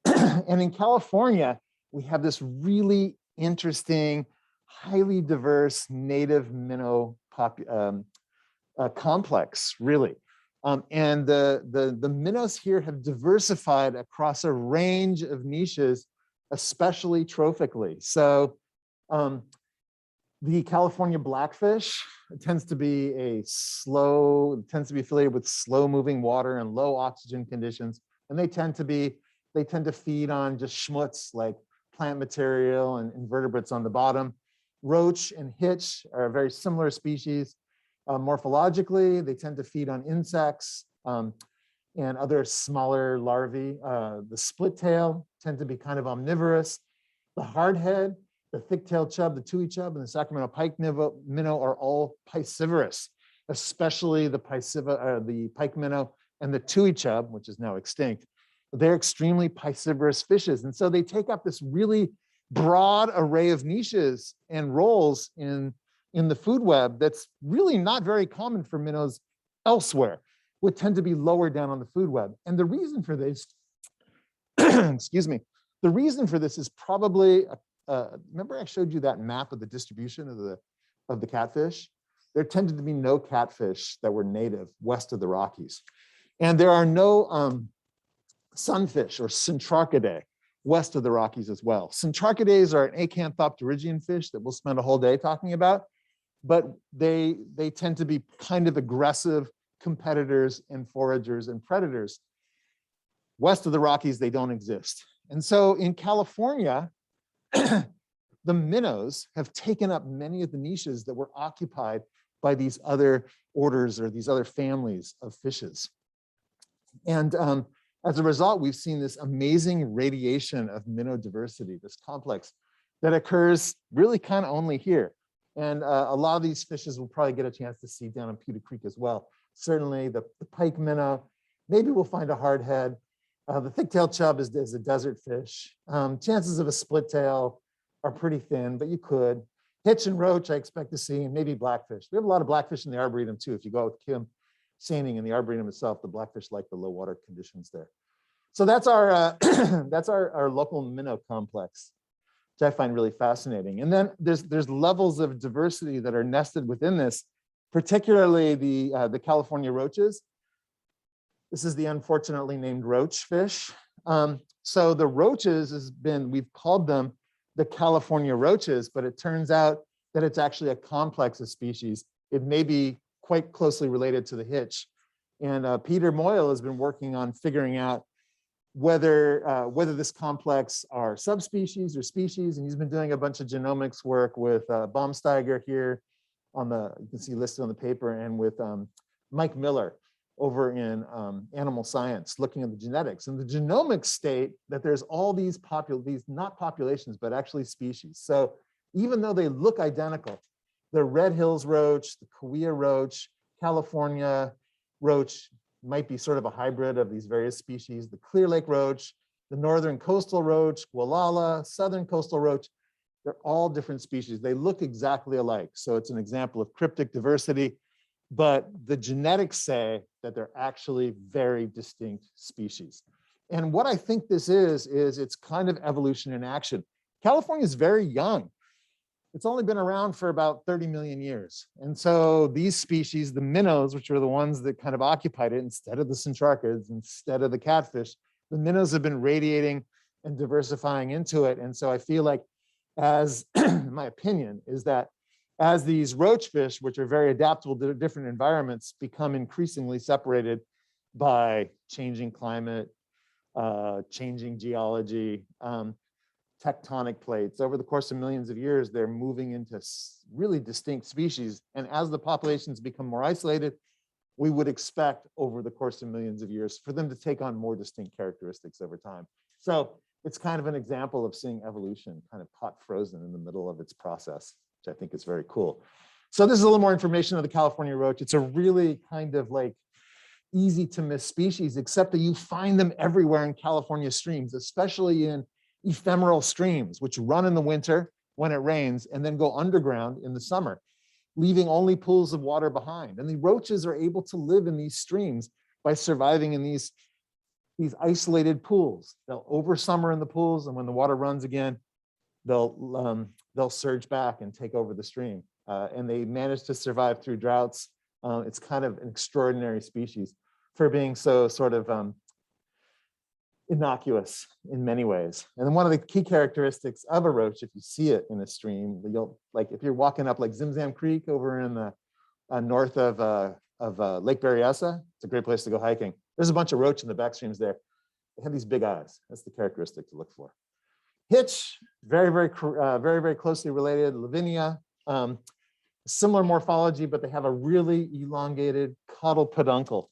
And in California, we have this really interesting, highly diverse native minnow complex, really. And the minnows here have diversified across a range of niches, especially trophically. So the California blackfish tends to be affiliated with slow moving water and low oxygen conditions. And they tend to feed on just schmutz like plant material and invertebrates on the bottom. Roach and hitch are a very similar species. Morphologically, they tend to feed on insects and other smaller larvae. The split tail tend to be kind of omnivorous. The hardhead, the thick-tailed chub, the tui chub, and the Sacramento pike minnow are all piscivorous, especially the pike minnow and the tui chub, which is now extinct. They're extremely piscivorous fishes. And so they take up this really broad array of niches and roles in the food web that's really not very common for minnows elsewhere, would tend to be lower down on the food web. And the reason for this, excuse me, the reason for this is probably, remember I showed you that map of the distribution of the catfish? There tended to be no catfish that were native west of the Rockies. And there are no sunfish or Centrarchidae west of the Rockies as well. Centrarchidaes are an acanthopterygian fish that we'll spend a whole day talking about, but they tend to be kind of aggressive competitors and foragers and predators. West of the Rockies, they don't exist. And so in California, the minnows have taken up many of the niches that were occupied by these other orders or these other families of fishes. And as a result, we've seen this amazing radiation of minnow diversity, this complex that occurs really kind of only here. And a lot of these fishes will probably get a chance to see down in Pewter Creek as well. Certainly the pike minnow, maybe we'll find a hardhead. The thick-tailed chub is a desert fish. Chances of a split tail are pretty thin, but you could. Hitch and roach, I expect to see, and maybe blackfish. We have a lot of blackfish in the Arboretum too. If you go out with Kim Saining in the Arboretum itself, the blackfish like the low water conditions there. So that's our that's our local minnow complex, which I find really fascinating. And then there's levels of diversity that are nested within this, particularly the California roaches. This is the unfortunately named roach fish. So the roaches we've called them the California roaches, but it turns out that it's actually a complex of species. It may be quite closely related to the hitch. And Peter Moyle has been working on figuring out whether this complex are subspecies or species. And he's been doing a bunch of genomics work with Baumsteiger here you can see listed on the paper, and with Mike Miller over in animal science, looking at the genetics. And the genomics state that there's all these not populations, but actually species. So even though they look identical, the Red Hills roach, the Kauai roach, California roach might be sort of a hybrid of these various species, the Clear Lake roach, the northern coastal roach, Gualala, southern coastal roach, they're all different species. They look exactly alike. So it's an example of cryptic diversity, but the genetics say that they're actually very distinct species. And what I think this is it's kind of evolution in action. California is very young. It's only been around for about 30 million years. And so these species, the minnows, which are the ones that kind of occupied it instead of the centrarchids, instead of the catfish, the minnows have been radiating and diversifying into it. And so I feel like, as my opinion is that as these roach fish, which are very adaptable to different environments, become increasingly separated by changing climate, changing geology, tectonic plates. Over the course of millions of years, they're moving into really distinct species. And as the populations become more isolated, we would expect over the course of millions of years for them to take on more distinct characteristics over time. So it's kind of an example of seeing evolution kind of pot frozen in the middle of its process, which I think is very cool. So this is a little more information of the California roach. It's a really kind of like easy to miss species, except that you find them everywhere in California streams, especially in ephemeral streams, which run in the winter when it rains and then go underground in the summer, leaving only pools of water behind. And the roaches are able to live in these streams by surviving in these isolated pools. They'll over summer in the pools, and when the water runs again, they'll surge back and take over the stream. And they manage to survive through droughts. It's kind of an extraordinary species for being so sort of innocuous in many ways. And then one of the key characteristics of a roach, if you see it in a stream, you'll if you're walking up like Zimzam Creek over in the north of Lake Berryessa, it's a great place to go hiking. There's a bunch of roach in the back streams there. They have these big eyes. That's the characteristic to look for. Hitch, very closely related. Lavinia, similar morphology, but they have a really elongated caudal peduncle,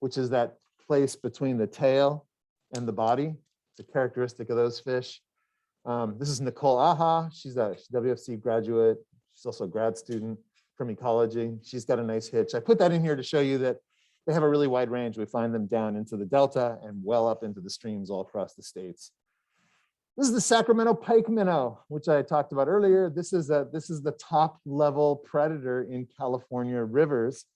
which is that place between the tail and the body. It's a characteristic of those fish. This is Nicole Aha. She's a WFC graduate. She's also a grad student from ecology. She's got a nice hitch. I put that in here to show you that they have a really wide range. We find them down into the Delta and well up into the streams all across the states. This is the Sacramento pike minnow, which I talked about earlier. This is the top level predator in California rivers.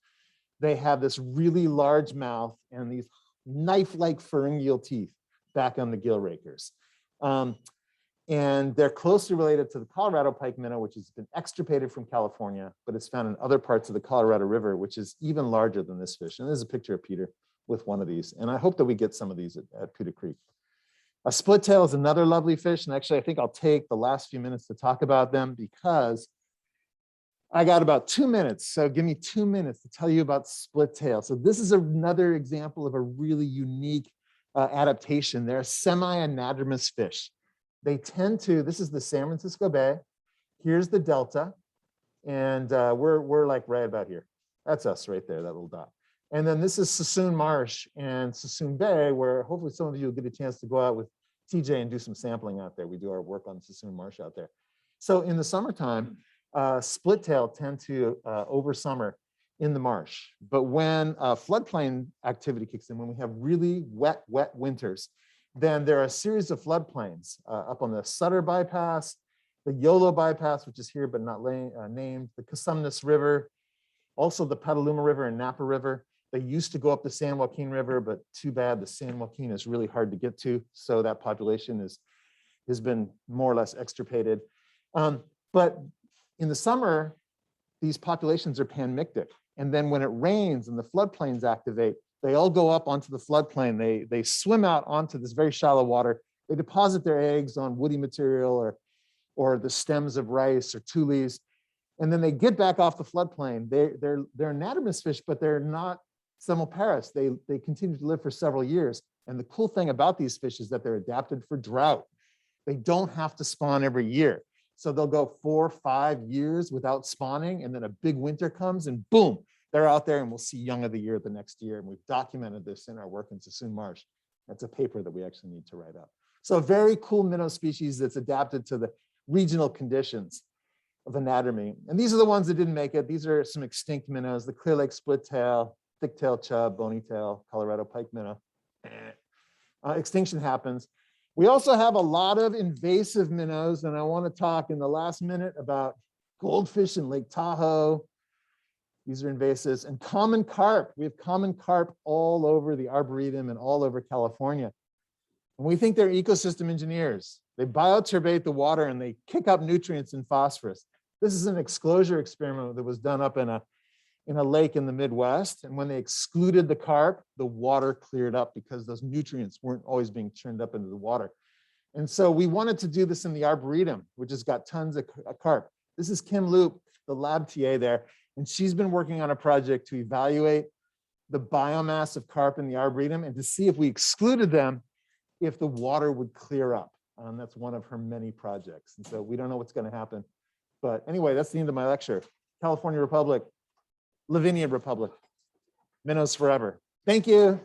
They have this really large mouth and these knife-like pharyngeal teeth back on the gill rakers. And they're closely related to the Colorado pike minnow, which has been extirpated from California, but it's found in other parts of the Colorado River, which is even larger than this fish. And there's a picture of Peter with one of these. And I hope that we get some of these at Peter Creek. A split tail is another lovely fish. And actually, I think I'll take the last few minutes to talk about them because I got about 2 minutes. So give me 2 minutes to tell you about split tail. So this is another example of a really unique adaptation. They're a semi-anadromous fish. They tend to, this is the San Francisco Bay. Here's the Delta. And we're like right about here. That's us right there, that little dot. And then this is Sassoon Marsh and Sassoon Bay, where hopefully some of you will get a chance to go out with TJ and do some sampling out there. We do our work on Sassoon Marsh out there. So in the summertime, split tail tend to over summer in the marsh. But when floodplain activity kicks in, when we have really wet winters, then there are a series of floodplains up on the Sutter bypass, the Yolo bypass, which is here but not named, the Cosumnes River, also the Petaluma River and Napa River. They used to go up the San Joaquin River, but too bad the San Joaquin is really hard to get to. So that population has been more or less extirpated. But in the summer, these populations are panmictic. And then when it rains and the floodplains activate, they all go up onto the floodplain. They swim out onto this very shallow water. They deposit their eggs on woody material or the stems of rice or tules. And then they get back off the floodplain. They're anatomous fish, but they're not semoparous. They continue to live for several years. And the cool thing about these fish is that they're adapted for drought. They don't have to spawn every year. So they'll go 4 or 5 years without spawning, and then a big winter comes and boom, they're out there and we'll see young of the year the next year. And we've documented this in our work in Sassoon Marsh. That's a paper that we actually need to write up. So a very cool minnow species that's adapted to the regional conditions of anatomy. And these are the ones that didn't make it. These are some extinct minnows, the Clear Lake split tail, thick tail chub, bony tail, Colorado pike minnow. Extinction happens. We also have a lot of invasive minnows, and I want to talk in the last minute about goldfish in Lake Tahoe. These are invasives, and common carp. We have common carp all over the Arboretum and all over California. And we think they're ecosystem engineers. They bioturbate the water and they kick up nutrients and phosphorus. This is an exclosure experiment that was done up in a lake in the Midwest. And when they excluded the carp, the water cleared up because those nutrients weren't always being churned up into the water. And so we wanted to do this in the Arboretum, which has got tons of carp. This is Kim Loop, the lab TA there. And she's been working on a project to evaluate the biomass of carp in the Arboretum and to see if we excluded them, if the water would clear up. That's one of her many projects. And so we don't know what's going to happen. But anyway, that's the end of my lecture. California Republic, Lavinia Republic, minnows forever. Thank you.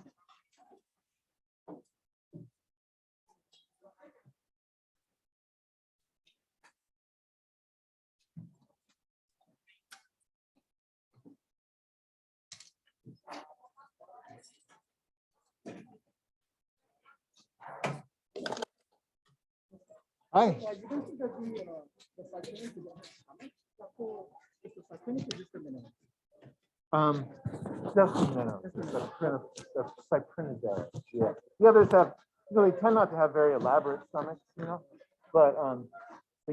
Hi. So I didn't see that the Cyprinids don't have stomach. So it's a Cyprinid or just a minnow? Just a minnow. The Cyprinidae. Yeah. The others have, they tend not to have very elaborate stomachs, But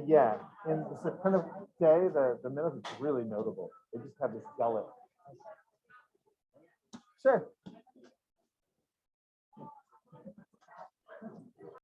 yeah, in the Cyprinidae, the minnows is really notable. They just have this gullet. Sure.